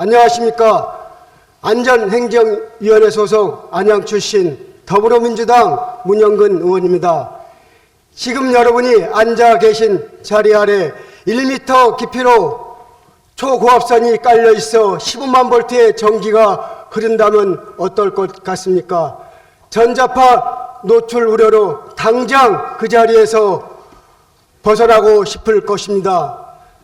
안녕하십니까. 안전행정위원회 소속 안양 출신 더불어민주당 문영근 의원입니다. 지금 여러분이 앉아 계신 자리 아래 1m 깊이로 초고압선이 깔려 있어 15만 볼트의 전기가 흐른다면 어떨 것 같습니까? 전자파 노출 우려로 당장 그 자리에서 벗어나고 싶을 것입니다.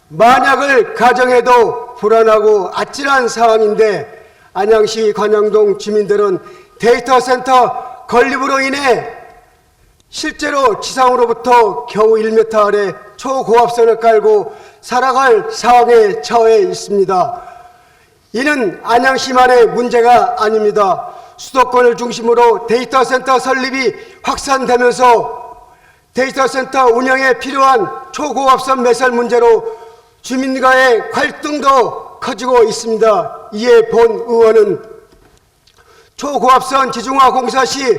만약을 가정해도 불안하고 아찔한 상황인데 안양시 관양동 주민들은 데이터 센터 건립으로 인해 실제로 지상으로부터 겨우 1m 아래 초고압선을 깔고 살아갈 상황에 처해 있습니다. 이는 안양시만의 문제가 아닙니다. 수도권을 중심으로 데이터 센터 설립이 확산되면서 데이터 센터 운영에 필요한 초고압선 매설 문제로 주민과의 갈등도 커지고 있습니다. 이에 본 의원은 초고압선 지중화 공사 시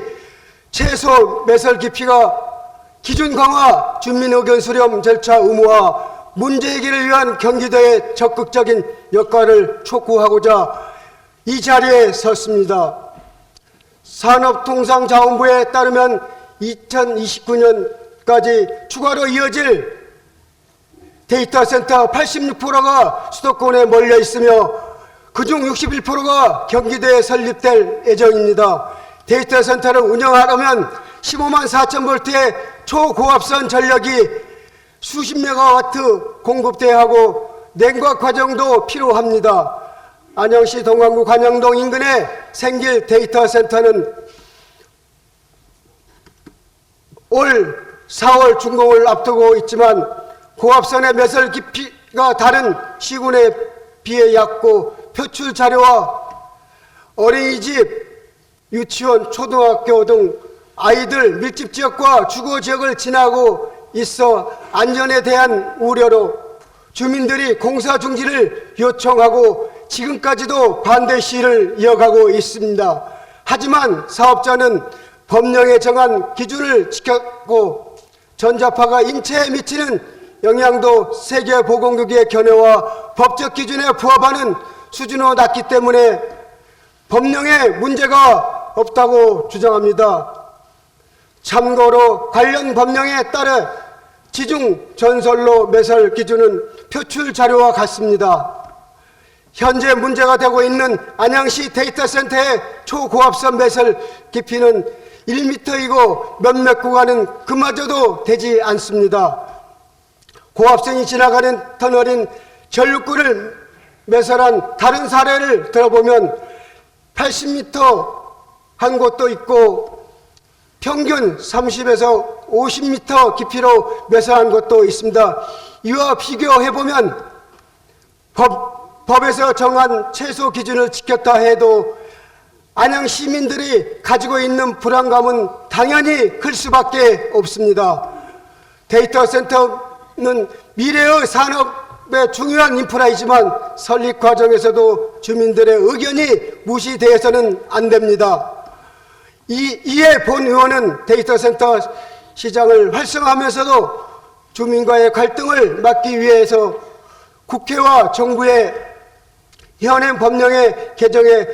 최소 매설 깊이가 기준 강화, 주민 의견 수렴 절차 의무화, 문제 해결을 위한 경기도의 적극적인 역할을 촉구하고자 이 자리에 섰습니다. 산업통상자원부에 따르면 2029년까지 추가로 이어질 데이터 센터 86%가 수도권에 몰려 있으며 그중 61%가 경기도에 설립될 예정입니다. 데이터 센터를 운영하려면 15만 4천 볼트의 초고압선 전력이 수십 메가와트 공급돼야 하고 냉각 과정도 필요합니다. 안양시 동안구 관양동 인근에 생길 데이터 센터는 올 4월 준공을 앞두고 있지만 고압선의 매설 깊이가 다른 시군에 비해 얕고 표출 자료와 어린이집, 유치원, 초등학교 등 아이들 밀집 지역과 주거 지역을 지나고 있어 안전에 대한 우려로 주민들이 공사 중지를 요청하고 지금까지도 반대 시위를 이어가고 있습니다. 하지만 사업자는 법령에 정한 기준을 지켰고 전자파가 인체에 미치는 영향도 세계보건기구의 견해와 법적 기준에 부합하는 수준으로 낮기 때문에 법령에 문제가 없다고 주장합니다. 참고로 관련 법령에 따라 지중 전선로 매설 기준은 표출 자료와 같습니다. 현재 문제가 되고 있는 안양시 데이터 센터의 초고압선 매설 깊이는 1m이고 몇몇 구간은 그마저도 되지 않습니다. 고압선이 지나가는 터널인 전륙구를 매설한 다른 사례를 들어보면 80m 한 곳도 있고 평균 30에서 50m 깊이로 매설한 곳도 있습니다. 이와 비교해보면 법에서 정한 최소 기준을 지켰다 해도 안양 시민들이 가지고 있는 불안감은 당연히 클 수밖에 없습니다. 데이터 센터는 미래의 산업의 중요한 인프라이지만 설립 과정에서도 주민들의 의견이 무시되어서는 안 됩니다. 이에 본 의원은 데이터 센터 시장을 활성화하면서도 주민과의 갈등을 막기 위해서 국회와 정부의 현행 법령의 개정에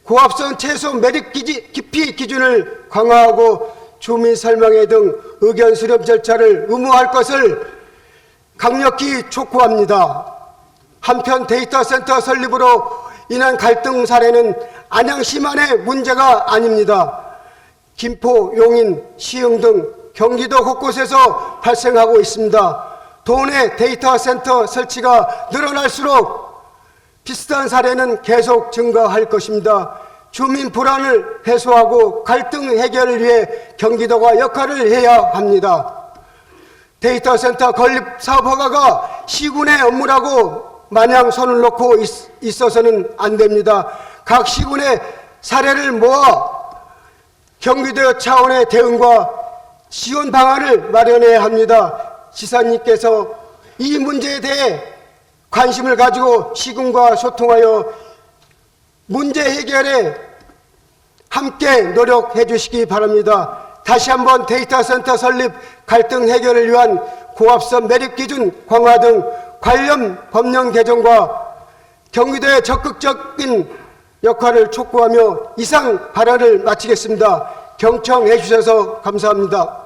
고압선 최소 매립 깊이 기준을 강화하고 주민 설명회 등 의견 수렴 절차를 의무화할 것을 강력히 촉구합니다. 한편 데이터 센터 설립으로 인한 갈등 사례는 안양시만의 문제가 아닙니다. 김포, 용인, 시흥 등 경기도 곳곳에서 발생하고 있습니다. 도내 데이터 센터 설치가 늘어날수록 비슷한 사례는 계속 증가할 것입니다. 주민 불안을 해소하고 갈등 해결을 위해 경기도가 역할을 해야 합니다. 데이터 센터 건립 사업 허가가 시군의 업무라고 마냥 손을 놓고 있어서는 안 됩니다. 각 시군의 사례를 모아 경기도 차원의 대응과 지원 방안을 마련해야 합니다. 지사님께서 이 문제에 대해 관심을 가지고 시군과 소통하여 문제 해결에 함께 노력해 주시기 바랍니다. 다시 한번 데이터 센터 설립 갈등 해결을 위한 고압선 매립 기준 강화 등 관련 법령 개정과 경기도의 적극적인 역할을 촉구하며 이상 발언을 마치겠습니다. 경청해 주셔서 감사합니다.